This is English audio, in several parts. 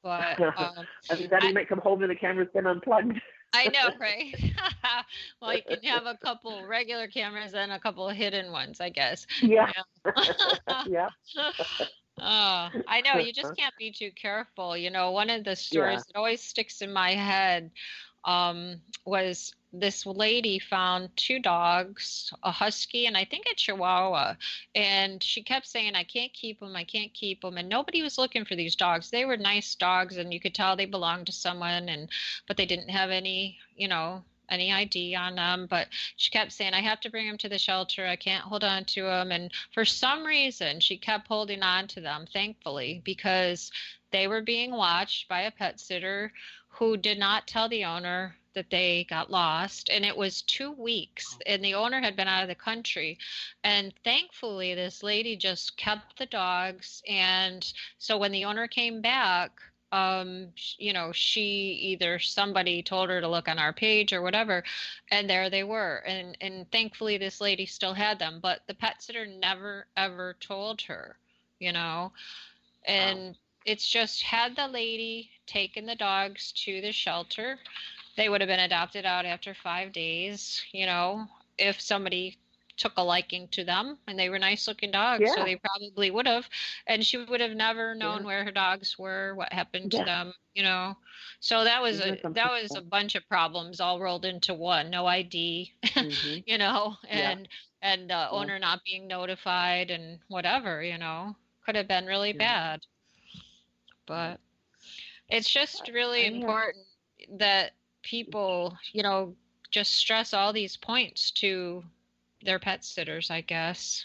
But I mean, that he might come home and the camera's been unplugged. I know, right? Well, you can have a couple regular cameras and a couple of hidden ones, I guess. Yeah. Yeah. Yeah. I know. You just can't be too careful. One of the Yeah. stories that always sticks in my head was this lady found two dogs, a husky and I think a chihuahua. And she kept saying, I can't keep them. I can't keep them. And nobody was looking for these dogs. They were nice dogs and you could tell they belonged to someone, but they didn't have any ID on them. But she kept saying, I have to bring them to the shelter. I can't hold on to them. And for some reason, she kept holding on to them, thankfully, because they were being watched by a pet sitter who did not tell the owner that they got lost. And it was 2 weeks and the owner had been out of the country. And thankfully, this lady just kept the dogs. And so when the owner came back, somebody told her to look on our page or whatever, and there they were. And thankfully this lady still had them, but the pet sitter never, ever told her, and Wow. it's just, had the lady taken the dogs to the shelter, they would have been adopted out after 5 days, if somebody took a liking to them and they were nice looking dogs. So Yeah. they probably would have, and she would have never known Yeah. where her dogs were, what happened to Yeah. them. So that was Isn't a it that something? was a bunch of problems all rolled into one. No ID, Mm-hmm. Yeah. and the Yeah. owner not being notified and whatever, could have been really Yeah. bad. Yeah. But it's just really I important that people, just stress all these points to their pet sitters, I guess.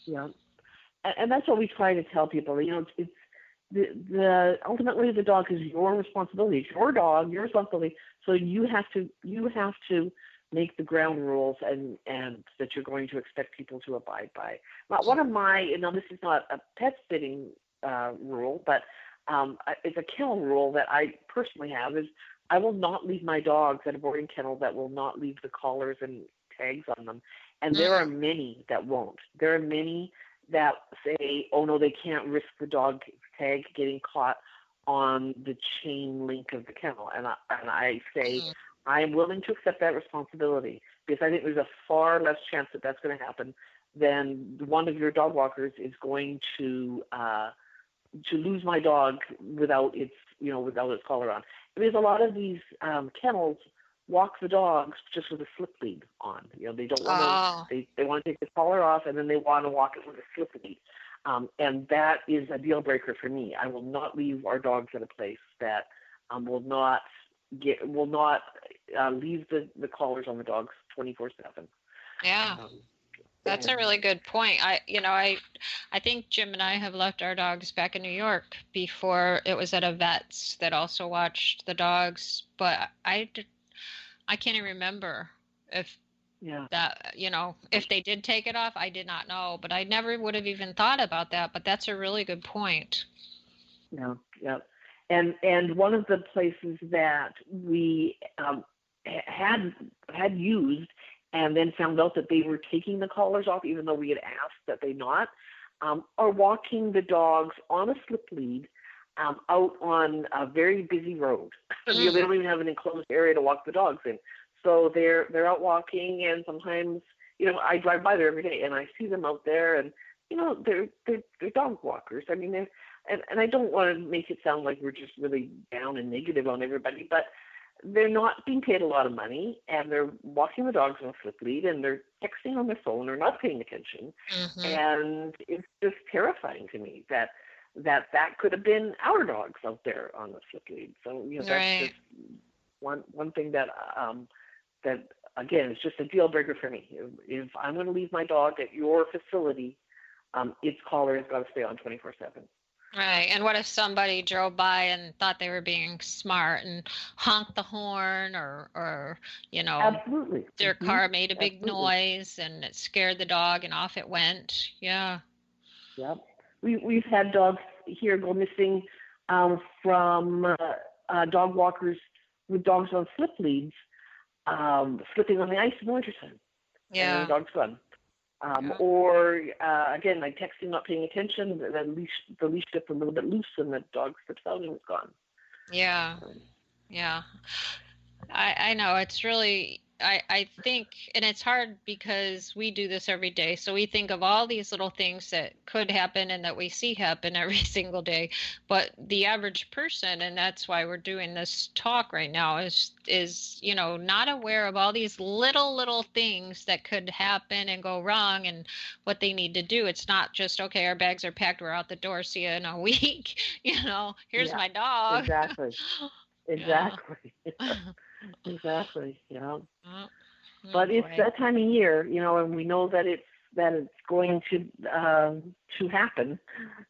Yeah. And that's what we try to tell people. It's the ultimately the dog is your responsibility. It's your dog, your responsibility. So you have to make the ground rules and that you're going to expect people to abide by. Now, one of my this is not a pet sitting rule, but it's a kennel rule that I personally have is I will not leave my dogs at a boarding kennel that will not leave the collars and tags on them. And there are Mm, many that won't. There are many that say, oh no, they can't risk the dog tag getting caught on the chain link of the kennel. And I say, mm. I am willing to accept that responsibility because I think there's a far less chance that that's going to happen than one of your dog walkers is going to lose my dog without its collar on. Because a lot of these kennels walk the dogs just with a slip lead on. They don't want to. Oh, They want to take the collar off and then they want to walk it with a slip lead. And that is a deal breaker for me. I will not leave our dogs at a place that will not leave the collars on the dogs 24/7. yeah. Um, That's a and really good point. I think Jim and I have left our dogs back in New York before. It was at a vet's that also watched the dogs, but I can't even remember if yeah, if they did take it off. I did not know, but I never would have even thought about that. But that's a really good point. yeah, yeah. And one of the places that we had used and then found out that they were taking the collars off, even though we had asked that they not, are walking the dogs on a slip lead out on a very busy road. They Mm, don't even have an enclosed area to walk the dogs in. So they're out walking, and sometimes I drive by there every day, and I see them out there, and they're dog walkers. I mean, and I don't want to make it sound like we're just really down and negative on everybody, but they're not being paid a lot of money, and they're walking the dogs on a slip lead, and they're texting on their phone, or not paying attention, mm-hmm. and it's just terrifying to me that could have been our dogs out there on the slip lead. So that's Right. just one thing that again is just a deal breaker for me. If I'm going to leave my dog at your facility, its collar has got to stay on 24/7. Right. And what if somebody drove by and thought they were being smart and honked the horn or Absolutely. their Hmm. car made a big Absolutely. noise and it scared the dog and off it went? Yeah. Yeah. We've had dogs here go missing from dog walkers with dogs on slip leads, slipping on the ice in the wintertime, and then the Yeah. dog's gone. Yeah. Or again, like texting, not paying attention, the leash gets a little bit loose and the dog slips out and it's gone. Yeah. Yeah. I know it's really I think and it's hard because we do this every day. So we think of all these little things that could happen and that we see happen every single day. But the average person, and that's why we're doing this talk right now, is not aware of all these little things that could happen and go wrong and what they need to do. It's not just okay, our bags are packed, we're out the door, see you in a week, here's Yeah, my dog. exactly. Yeah. Exactly. Exactly. Oh, oh But it's boy. that time of year, and we know that it's going to happen.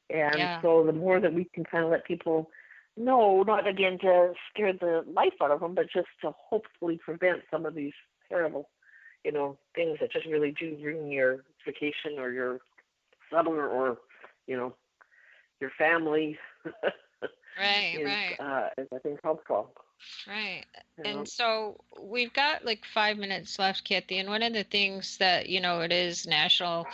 And Yeah. so the more that we can kind of let people know, not again to scare the life out of them, but just to hopefully prevent some of these terrible, things that just really do ruin your vacation or your summer or, you know, your family Right, is right. is I think helpful. Right. You And know. so we've got like 5 minutes left, Kathy. And one of the things that, it is National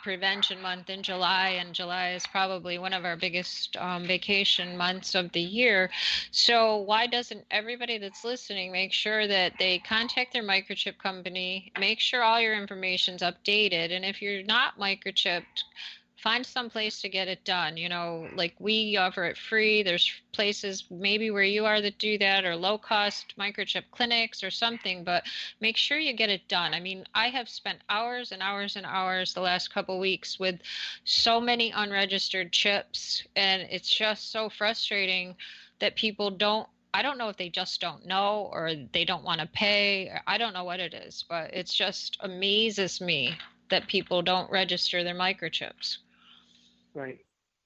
Prevention Month in July, and July is probably one of our biggest vacation months of the year. So why doesn't everybody that's listening make sure that they contact their microchip company, make sure all your information's updated, and if you're not microchipped, find some place to get it done. Like we offer it free. There's places maybe where you are that do that, or low cost microchip clinics or something, but make sure you get it done. I mean, I have spent hours and hours and hours the last couple weeks with so many unregistered chips, and it's just so frustrating that people don't. I don't know if they just don't know or they don't want to pay. I don't know what it is, but it's just amazes me that people don't register their microchips. Right,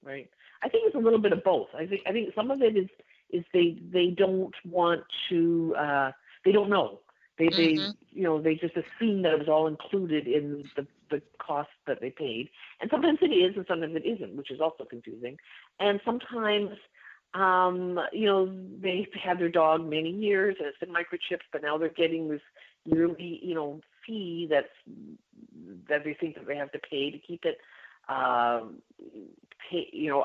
right. I think it's a little bit of both. I think some of it is they don't want to they don't know. They Mhm. they just assume that it was all included in the cost that they paid. And sometimes it is and sometimes it isn't, which is also confusing. And sometimes they've had their dog many years and it's been microchipped, but now they're getting this yearly, fee that they think that they have to pay to keep it um,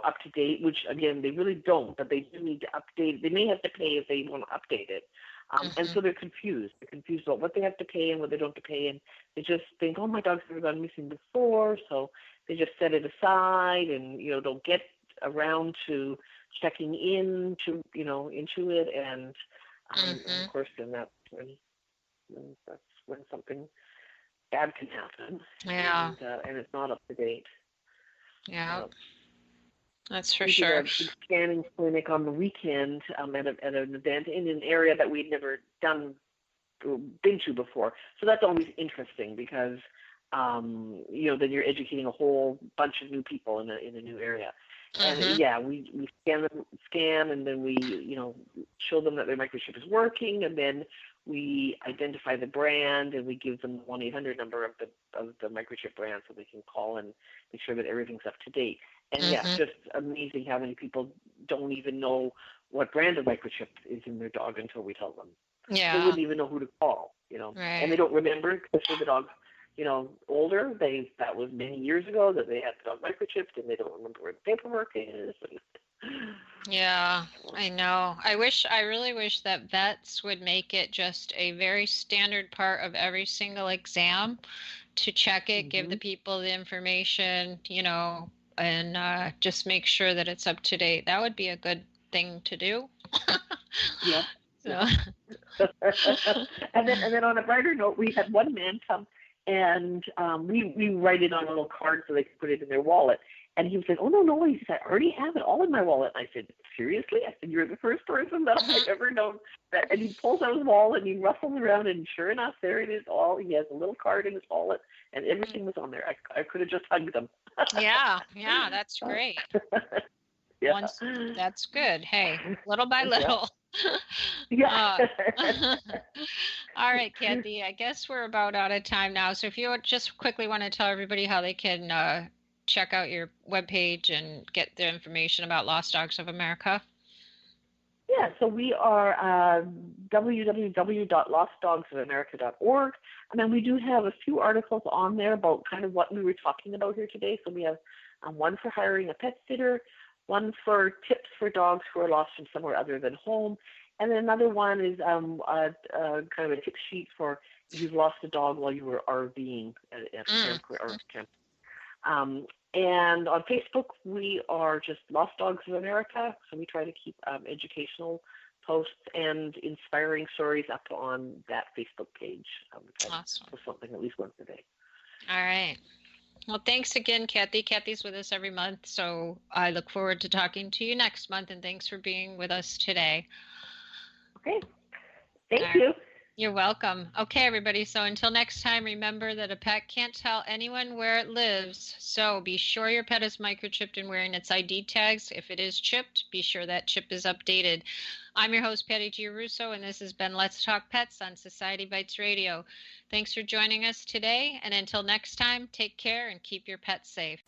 up to date, which again they really don't, but they do need to update. They may have to pay if they want to update it, and Mhm. so they're confused. They're confused about what they have to pay and what they don't have to pay, and they just think, oh, my dog's never gone missing before, so they just set it aside and don't get around to checking into it, and of Mhm. course then that's when something bad can happen, Yeah. and it's not up to date. Yeah. Uh, That's for we did sure. a big scanning clinic on the weekend at an event in an area that we'd never been to before. So that's always interesting because then you're educating a whole bunch of new people in a new area. And Mhm. yeah, we scan, and then we show them that their microchip is working, and then we identify the brand, and we give them the 1-800 number of the microchip brand so they can call and make sure that everything's up to date. And yeah, Mhm. just amazing how many people don't even know what brand of microchip is in their dog until we tell them. They Yeah. wouldn't even know who to call, and they Right. don't remember, especially the dogs, older. That was many years ago that they had the dog microchipped, and they don't remember where the paperwork is. Yeah, I know. I really wish that vets would make it just a very standard part of every single exam to check it, give the Mm-hmm. people the information, and just make sure that it's up to date. That would be a good thing to do. Yeah, So, yeah. And then on a brighter note, we had one man come and we write it on a little card so they could put it in their wallet. And he said, "Oh no!" He said, "I already have it all in my wallet." And I said, "Seriously?" I said, "You're the first person that I've ever known that." And he pulls out his wallet and he rustles around, and sure enough, there it is. All he has a little card in his wallet, and everything was on there. I could have just hugged him. yeah, yeah, that's great. Yeah, Once that's good. Hey, little by yeah, little. yeah. uh, all right, Kathy, I guess we're about out of time now. So if you would just quickly want to tell everybody how they can check out your webpage and get the information about Lost Dogs of America. Yeah, so we are www.lostdogsofamerica.org, and then we do have a few articles on there about kind of what we were talking about here today. So we have one for hiring a pet sitter, one for tips for dogs who are lost from somewhere other than home, and then another one is kind of a tip sheet for if you've lost a dog while you were RVing at a camp or camp. And on Facebook, we are just Lost Dogs of America. So we try to keep educational posts and inspiring stories up on that Facebook page. We try to post something at least once a day. All right. Well, thanks again, Kathy. Kathy's with us every month, so I look forward to talking to you next month, and thanks for being with us today. Okay. Thank you. You're welcome. Okay, everybody. So until next time, remember that a pet can't tell anyone where it lives. So be sure your pet is microchipped and wearing its ID tags. If it is chipped, be sure that chip is updated. I'm your host, Patty Giarrusso, and this has been Let's Talk Pets on Society Bites Radio. Thanks for joining us today. And until next time, take care and keep your pets safe.